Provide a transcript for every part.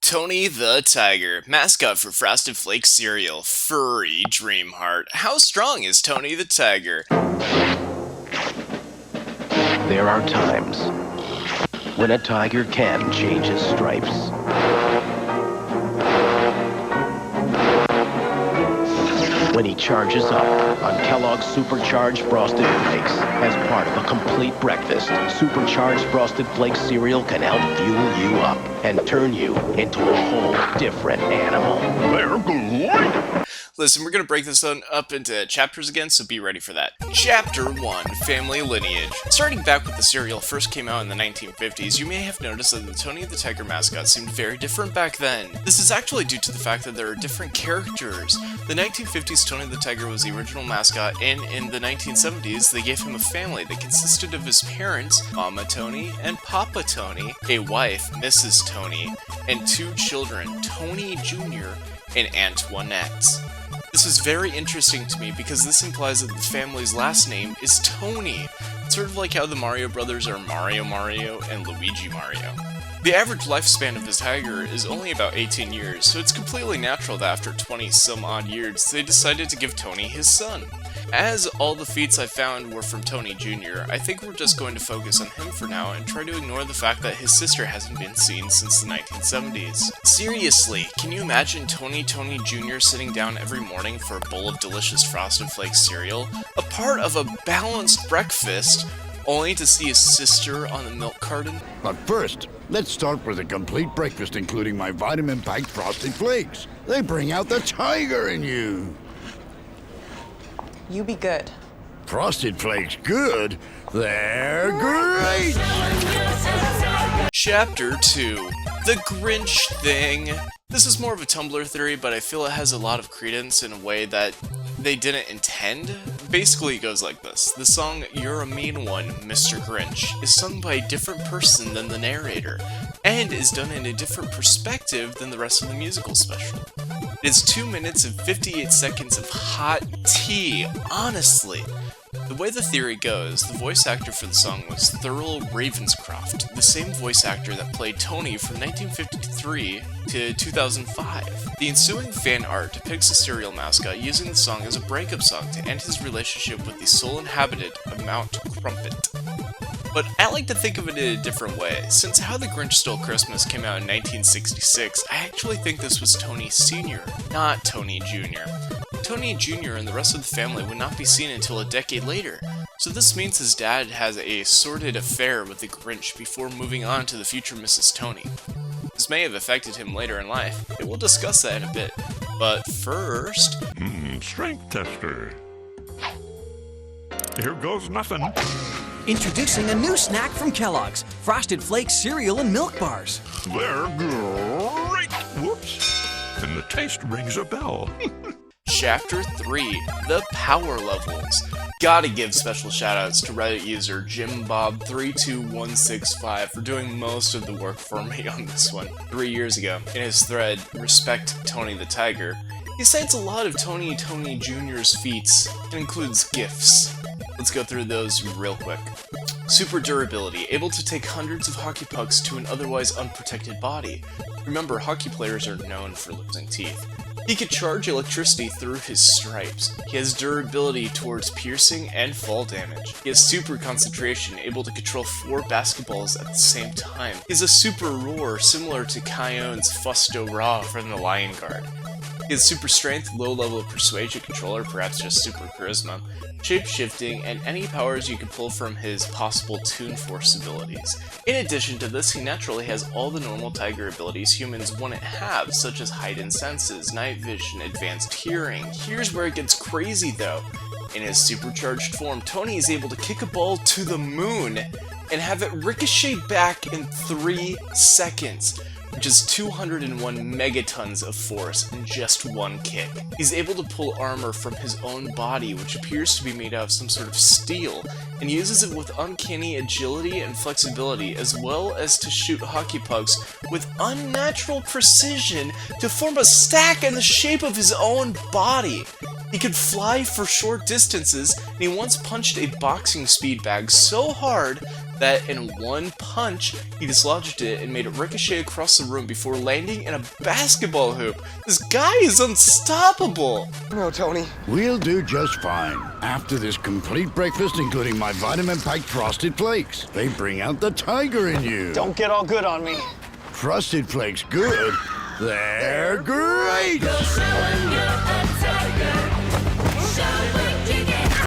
Tony the Tiger, mascot for Frosted Flake cereal, furry Dreamheart. How strong is Tony the Tiger? There are times when a tiger can change his stripes. When he charges up on Kellogg's Supercharged Frosted Flakes as part of a complete breakfast, Supercharged Frosted Flakes cereal can help fuel you up and turn you into a whole different animal. They're great! Listen, we're going to break this one up into chapters again, so be ready for that. Chapter 1, Family Lineage. Starting back with the cereal first came out in the 1950s, you may have noticed that the Tony the Tiger mascot seemed very different back then. This is actually due to the fact that there are different characters. The 1950s Tony the Tiger was the original mascot, and in the 1970s they gave him a family that consisted of his parents, Mama Tony and Papa Tony, a wife, Mrs. Tony, and two children, Tony Jr. and Antoinette. This is very interesting to me because this implies that the family's last name is Tony. It's sort of like how the Mario brothers are Mario and Luigi Mario. The average lifespan of the tiger is only about 18 years, so it's completely natural that after 20 some odd years, they decided to give Tony his son. As all the feats I found were from Tony Jr., I think we're just going to focus on him for now and try to ignore the fact that his sister hasn't been seen since the 1970s. Seriously, can you imagine Tony Jr. sitting down every morning for a bowl of delicious Frosted Flake cereal, a part of a balanced breakfast, only to see his sister on the milk carton? But first, let's start with a complete breakfast including my vitamin-packed Frosted Flakes. They bring out the tiger in you. You be good. Frosted Flakes good? They're great! Chapter 2, The Grinch Thing. This is more of a Tumblr theory, but I feel it has a lot of credence in a way that they didn't intend. Basically, it goes like this. The song You're a Mean One, Mr. Grinch is sung by a different person than the narrator, and is done in a different perspective than the rest of the musical special. It is 2 minutes and 58 seconds of hot tea, honestly. The way the theory goes, the voice actor for the song was Thurl Ravenscroft, the same voice actor that played Tony from 1953 to 2005. The ensuing fan art depicts the cereal mascot using the song as a breakup song to end his relationship with the sole inhabitant of Mount Crumpet. But I like to think of it in a different way. Since How the Grinch Stole Christmas came out in 1966, I actually think this was Tony Sr., not Tony Jr. Tony Jr. and the rest of the family would not be seen until a decade later, so this means his dad has a sordid affair with the Grinch before moving on to the future Mrs. Tony. This may have affected him later in life, and we'll discuss that in a bit. But first... Strength tester. Here goes nothing. Introducing a new snack from Kellogg's, Frosted Flake cereal and milk bars. They're great. Whoops. And the taste rings a bell. Chapter 3, The Power Levels. Gotta give special shoutouts to Reddit user JimBob32165 for doing most of the work for me on this one. 3 years ago, in his thread, Respect Tony the Tiger, he cites a lot of Tony Jr.'s feats and includes gifts. Let's go through those real quick. Super durability, able to take hundreds of hockey pucks to an otherwise unprotected body. Remember, hockey players are known for losing teeth. He could charge electricity through his stripes. He has durability towards piercing and fall damage. He has super concentration, able to control 4 basketballs at the same time. He has a super roar, similar to Kyone's Fusto Ra from the Lion Guard. He has super strength, low level of persuasion control, or perhaps just super charisma, shape-shifting, and any powers you can pull from his possible Toon Force abilities. In addition to this, he naturally has all the normal tiger abilities humans wouldn't have, such as heightened senses, night vision, advanced hearing. Here's where it gets crazy though. In his supercharged form, Tony is able to kick a ball to the moon and have it ricochet back in 3 seconds, which is 201 megatons of force in just one kick. He's able to pull armor from his own body, which appears to be made out of some sort of steel, and uses it with uncanny agility and flexibility, as well as to shoot hockey pucks with unnatural precision to form a stack in the shape of his own body. He could fly for short distances, and he once punched a boxing speed bag so hard that in one punch, he dislodged it and made it ricochet across the room before landing in a basketball hoop. This guy is unstoppable! No, Tony. We'll do just fine. After this complete breakfast, including my vitamin-packed Frosted Flakes. They bring out the tiger in you. Don't get all good on me. Frosted Flakes good? They're great!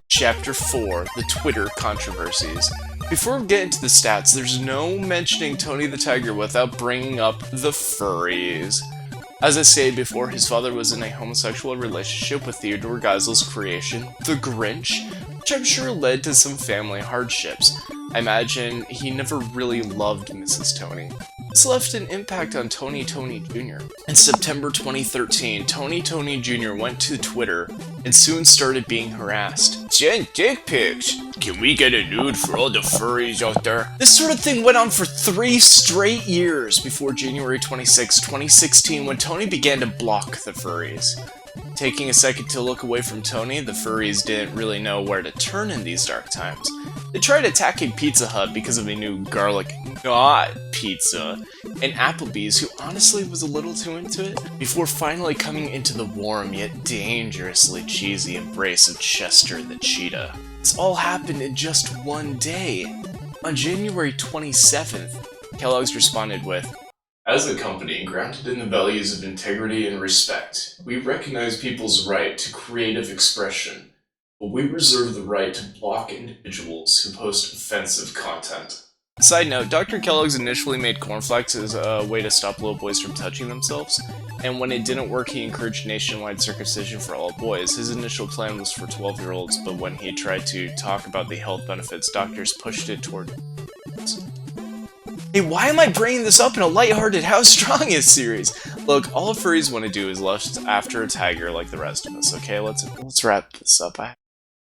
Chapter 4, The Twitter Controversies. Before we get into the stats, there's no mentioning Tony the Tiger without bringing up the furries. As I stated before, his father was in a homosexual relationship with Theodore Geisel's creation, the Grinch, which I'm sure led to some family hardships. I imagine he never really loved Mrs. Tony. This left an impact on Tony Jr. In September 2013, Tony Jr. went to Twitter and soon started being harassed. Send dick pics! Can we get a nude for all the furries out there? This sort of thing went on for 3 straight years before January 26, 2016, when Tony began to block the furries. Taking a second to look away from Tony, the furries didn't really know where to turn in these dark times. They tried attacking Pizza Hut because of a new garlic not pizza, and Applebee's, who honestly was a little too into it, before finally coming into the warm yet dangerously cheesy embrace of Chester the Cheetah. This all happened in just one day. On January 27th, Kellogg's responded with, "As a company grounded in the values of integrity and respect, we recognize people's right to creative expression, but we reserve the right to block individuals who post offensive content." Side note, Dr. Kellogg's initially made cornflakes as a way to stop little boys from touching themselves, and when it didn't work, he encouraged nationwide circumcision for all boys. His initial plan was for 12-year-olds, but when he tried to talk about the health benefits, doctors pushed it toward kids. Hey, why am I bringing this up in a lighthearted How Strong Is series? Look, all furries want to do is lust after a tiger like the rest of us, okay? Let's wrap this up.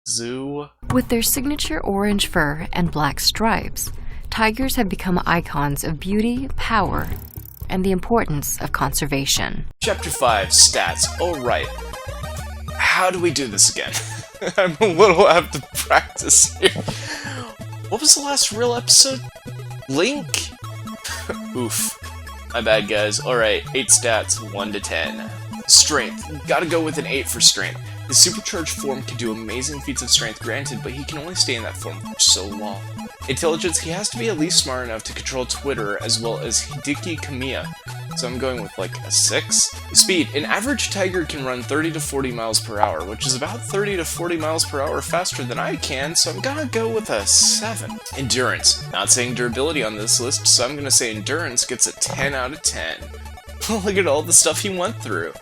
Zoo. With their signature orange fur and black stripes, tigers have become icons of beauty, power, and the importance of conservation. Chapter 5, Stats. Alright. How do we do this again? I'm a little out of practice here. What was the last real episode? Link? Oof. My bad, guys. Alright, 8 stats, 1 to 10. Strength. Gotta go with an 8 for strength. His supercharged form can do amazing feats of strength, granted, but he can only stay in that form for so long. Intelligence, he has to be at least smart enough to control Twitter as well as Hideki Kamiya, so I'm going with like a 6. Speed, an average tiger can run 30 to 40 miles per hour, which is about 30 to 40 miles per hour faster than I can, so I'm gonna go with a 7. Endurance, not saying durability on this list, so I'm gonna say endurance gets a 10 out of 10. Look at all the stuff he went through.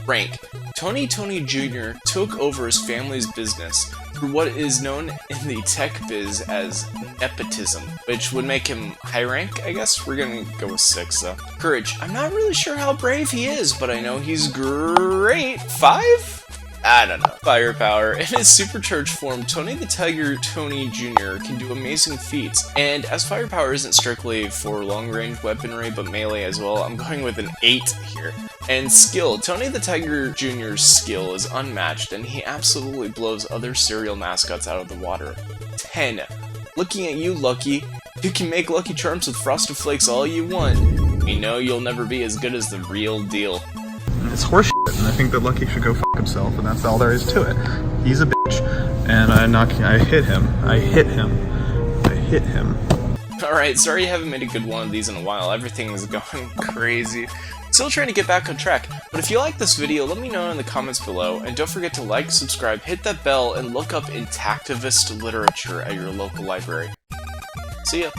Rank, Tony Jr. took over his family's business through what is known in the tech biz as nepotism, which would make him high rank, I guess? We're gonna go with 6, though. Courage, I'm not really sure how brave he is, but I know he's great. 5? I don't know. Firepower. In his supercharged form, Tony the Tiger Jr. can do amazing feats, and as firepower isn't strictly for long-range weaponry, but melee as well, I'm going with an 8 here. And skill. Tony the Tiger Jr.'s skill is unmatched, and he absolutely blows other cereal mascots out of the water. 10. Looking at you, Lucky. You can make Lucky Charms with Frosted Flakes all you want. We know you'll never be as good as the real deal. It's horseshit, and I think that Lucky should go fuck himself, and that's all there is to it. He's a bitch, and I hit him. Alright, sorry you haven't made a good one of these in a while. Everything is going crazy. Still trying to get back on track, but if you like this video, let me know in the comments below, and don't forget to like, subscribe, hit that bell, and look up intactivist literature at your local library. See ya!